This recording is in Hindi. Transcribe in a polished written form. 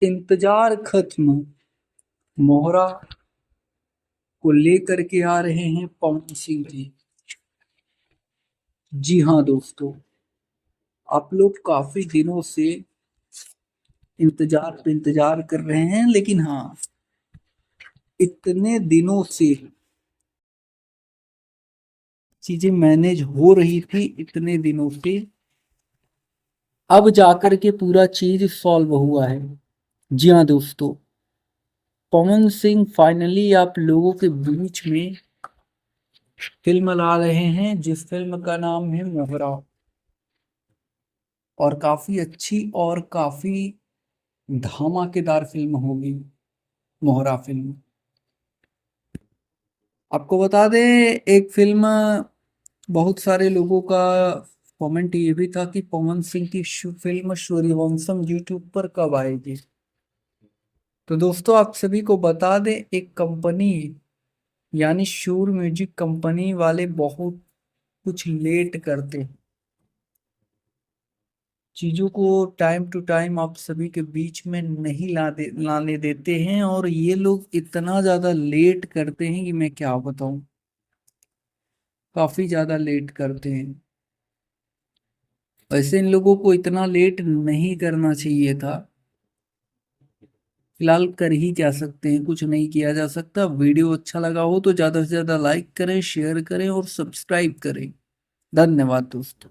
इंतजार खत्म मोहरा को लेकर के आ रहे हैं पवन सिंह जी। जी हाँ दोस्तों, आप लोग काफी दिनों से इंतजार पे इंतजार कर रहे हैं, लेकिन हाँ, इतने दिनों से चीजें मैनेज हो रही थी, इतने दिनों से अब जाकर के पूरा चीज सॉल्व हुआ है। जी हाँ दोस्तों, पवन सिंह फाइनली आप लोगों के बीच में फिल्म ला रहे हैं, जिस फिल्म का नाम है मोहरा। और काफी अच्छी और काफी धमाकेदार फिल्म होगी मोहरा फिल्म। आपको बता दें, एक फिल्म, बहुत सारे लोगों का कमेंट ये भी था कि पवन सिंह की फिल्म सूर्यवंशम यूट्यूब पर कब आएगी। तो दोस्तों, आप सभी को बता दें, एक कंपनी यानी शूर म्यूजिक कंपनी वाले बहुत कुछ लेट करते हैं चीजों को। टाइम टू टाइम आप सभी के बीच में नहीं लाने देते हैं, और ये लोग इतना ज्यादा लेट करते हैं कि मैं क्या बताऊं, काफी ज्यादा लेट करते हैं। वैसे इन लोगों को इतना लेट नहीं करना चाहिए था। फिलहाल कर ही क्या सकते हैं, कुछ नहीं किया जा सकता। वीडियो अच्छा लगा हो तो ज्यादा से ज्यादा लाइक करें, शेयर करें और सब्सक्राइब करें। धन्यवाद दोस्तों।